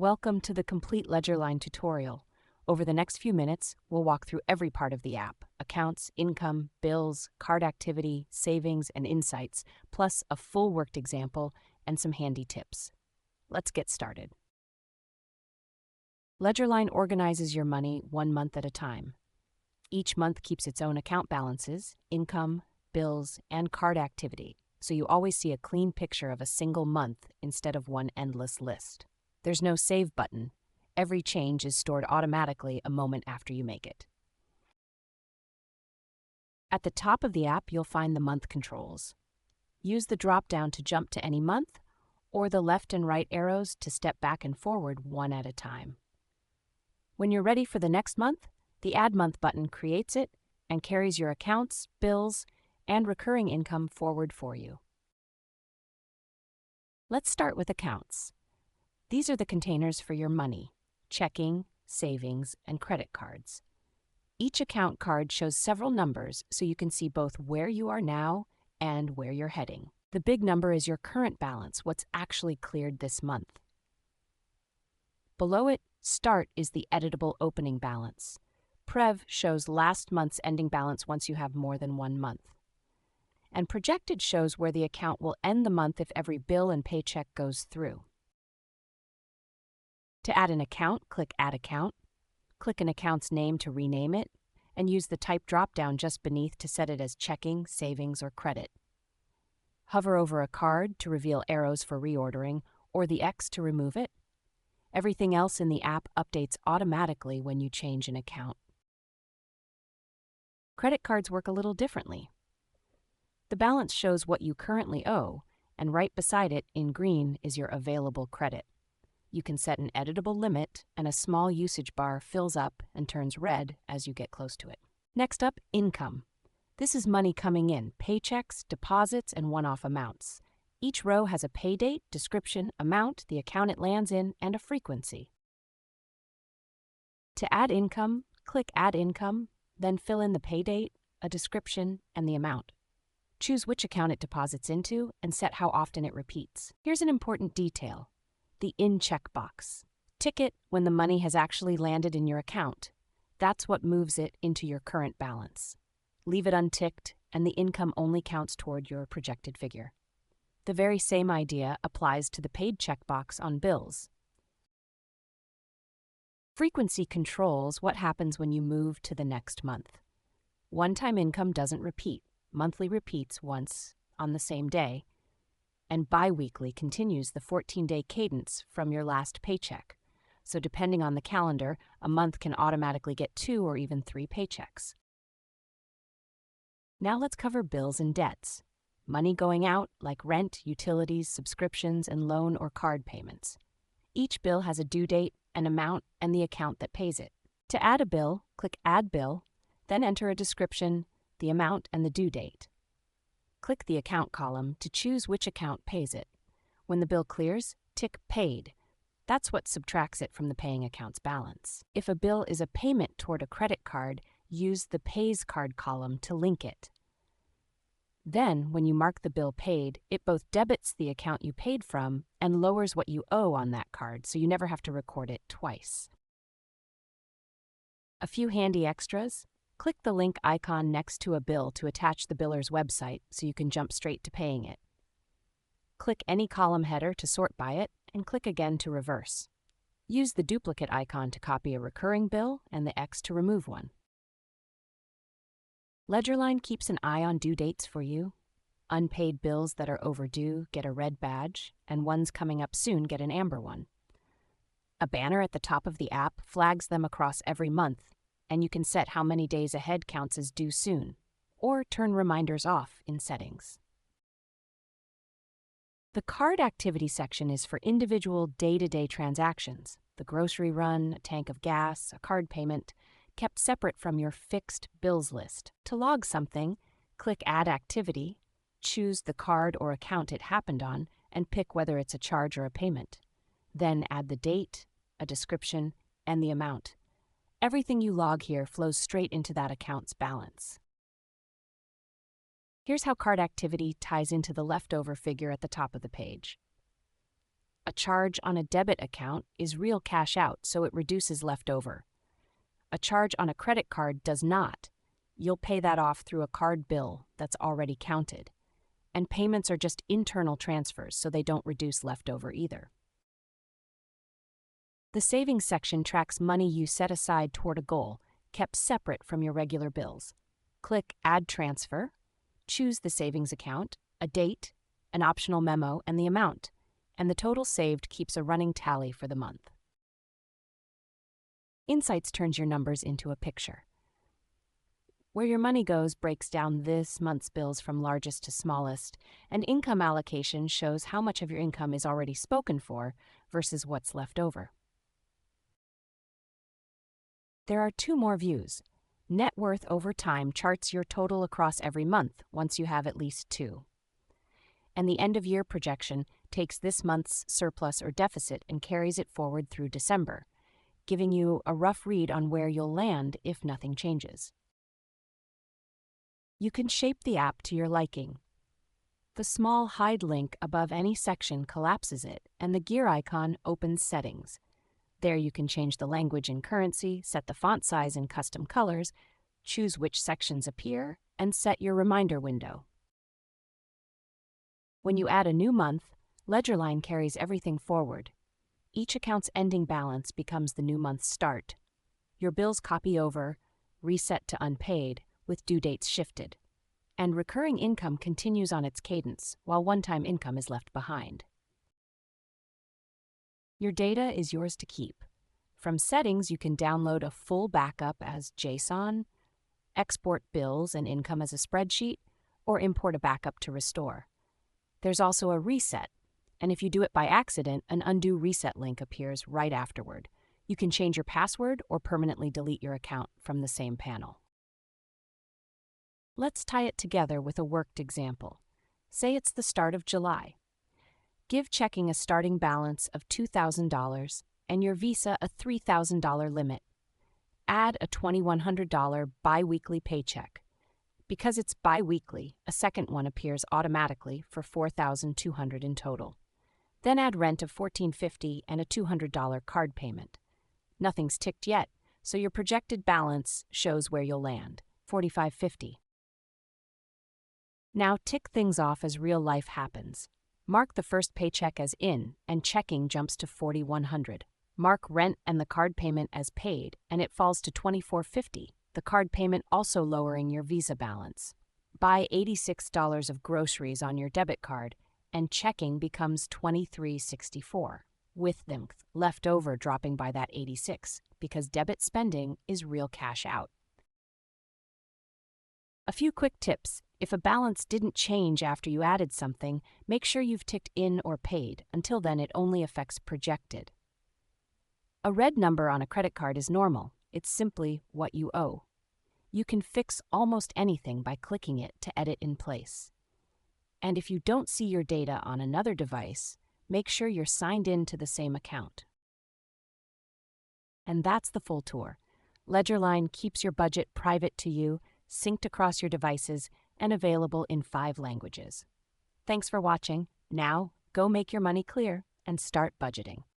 Welcome to the complete Ledgerline tutorial. Over the next few minutes, we'll walk through every part of the app: accounts, income, bills, card activity, savings, and insights, plus a full worked example and some handy tips. Let's get started. Ledgerline organizes your money 1 month at a time. Each month keeps its own account balances, income, bills, and card activity, so you always see a clean picture of a single month instead of one endless list. There's no save button. Every change is stored automatically a moment after you make it. At the top of the app, you'll find the month controls. Use the drop-down to jump to any month, or the left and right arrows to step back and forward one at a time. When you're ready for the next month, the Add Month button creates it and carries your accounts, bills, and recurring income forward for you. Let's start with accounts. These are the containers for your money: checking, savings, and credit cards. Each account card shows several numbers so you can see both where you are now and where you're heading. The big number is your current balance, what's actually cleared this month. Below it, Start is the editable opening balance. Prev shows last month's ending balance once you have more than 1 month. And Projected shows where the account will end the month if every bill and paycheck goes through. To add an account, click Add Account. Click an account's name to rename it, and use the Type drop-down just beneath to set it as checking, savings, or credit. Hover over a card to reveal arrows for reordering, or the X to remove it. Everything else in the app updates automatically when you change an account. Credit cards work a little differently. The balance shows what you currently owe, and right beside it, in green, is your available credit. You can set an editable limit, and a small usage bar fills up and turns red as you get close to it. Next up, income. This is money coming in: paychecks, deposits, and one-off amounts. Each row has a pay date, description, amount, the account it lands in, and a frequency. To add income, click Add Income, then fill in the pay date, a description, and the amount. Choose which account it deposits into and set how often it repeats. Here's an important detail: the In checkbox. Tick it when the money has actually landed in your account. That's what moves it into your current balance. Leave it unticked, and the income only counts toward your projected figure. The very same idea applies to the Paid checkbox on bills. Frequency controls what happens when you move to the next month. One-time income doesn't repeat. Monthly repeats once on the same day, and bi-weekly continues the 14-day cadence from your last paycheck. So depending on the calendar, a month can automatically get 2 or even 3 paychecks. Now let's cover bills and debts. Money going out, like rent, utilities, subscriptions, and loan or card payments. Each bill has a due date, an amount, and the account that pays it. To add a bill, click Add Bill, then enter a description, the amount, and the due date. Click the Account column to choose which account pays it. When the bill clears, tick Paid. That's what subtracts it from the paying account's balance. If a bill is a payment toward a credit card, use the Pays Card column to link it. Then, when you mark the bill paid, it both debits the account you paid from and lowers what you owe on that card, so you never have to record it twice. A few handy extras: click the link icon next to a bill to attach the biller's website so you can jump straight to paying it. Click any column header to sort by it, and click again to reverse. Use the duplicate icon to copy a recurring bill and the X to remove one. Ledgerline keeps an eye on due dates for you. Unpaid bills that are overdue get a red badge, and ones coming up soon get an amber one. A banner at the top of the app flags them across every month, and you can set how many days ahead counts as due soon, or turn reminders off in settings. The card activity section is for individual day-to-day transactions: the grocery run, a tank of gas, a card payment, kept separate from your fixed bills list. To log something, click Add Activity, choose the card or account it happened on, and pick whether it's a charge or a payment. Then add the date, a description, and the amount. Everything you log here flows straight into that account's balance. Here's how card activity ties into the leftover figure at the top of the page. A charge on a debit account is real cash out, so it reduces leftover. A charge on a credit card does not. You'll pay that off through a card bill that's already counted. And payments are just internal transfers, so they don't reduce leftover either. The savings section tracks money you set aside toward a goal, kept separate from your regular bills. Click Add Transfer, choose the savings account, a date, an optional memo, and the amount, and the total saved keeps a running tally for the month. Insights turns your numbers into a picture. Where your money goes breaks down this month's bills from largest to smallest, and income allocation shows how much of your income is already spoken for versus what's left over. There are 2 more views. Net worth over time charts your total across every month once you have at least 2. And the end-of-year projection takes this month's surplus or deficit and carries it forward through December, giving you a rough read on where you'll land if nothing changes. You can shape the app to your liking. The small hide link above any section collapses it, and the gear icon opens settings. There you can change the language and currency, set the font size and custom colors, choose which sections appear, and set your reminder window. When you add a new month, Ledgerline carries everything forward. Each account's ending balance becomes the new month's start. Your bills copy over, reset to unpaid, with due dates shifted. And recurring income continues on its cadence, while one-time income is left behind. Your data is yours to keep. From settings, you can download a full backup as JSON, export bills and income as a spreadsheet, or import a backup to restore. There's also a reset, and if you do it by accident, an undo reset link appears right afterward. You can change your password or permanently delete your account from the same panel. Let's tie it together with a worked example. Say it's the start of July. Give checking a starting balance of $2,000 and your Visa a $3,000 limit. Add a $2,100 bi-weekly paycheck. Because it's bi-weekly, a second one appears automatically for $4,200 in total. Then add rent of $1,450 and a $200 card payment. Nothing's ticked yet, so your projected balance shows where you'll land, $4,550. Now tick things off as real life happens. Mark the first paycheck as in, and checking jumps to $4,100. Mark rent and the card payment as paid, and it falls to $2,450, the card payment also lowering your Visa balance. Buy $86 of groceries on your debit card, and checking becomes $2,364, with them left over dropping by that $86, because debit spending is real cash out. A few quick tips. If a balance didn't change after you added something, make sure you've ticked in or paid. Until then, it only affects projected. A red number on a credit card is normal. It's simply what you owe. You can fix almost anything by clicking it to edit in place. And if you don't see your data on another device, make sure you're signed in to the same account. And that's the full tour. Ledgerline keeps your budget private to you, synced across your devices, and available in 5 languages. Thanks for watching. Now, go make your money clear and start budgeting.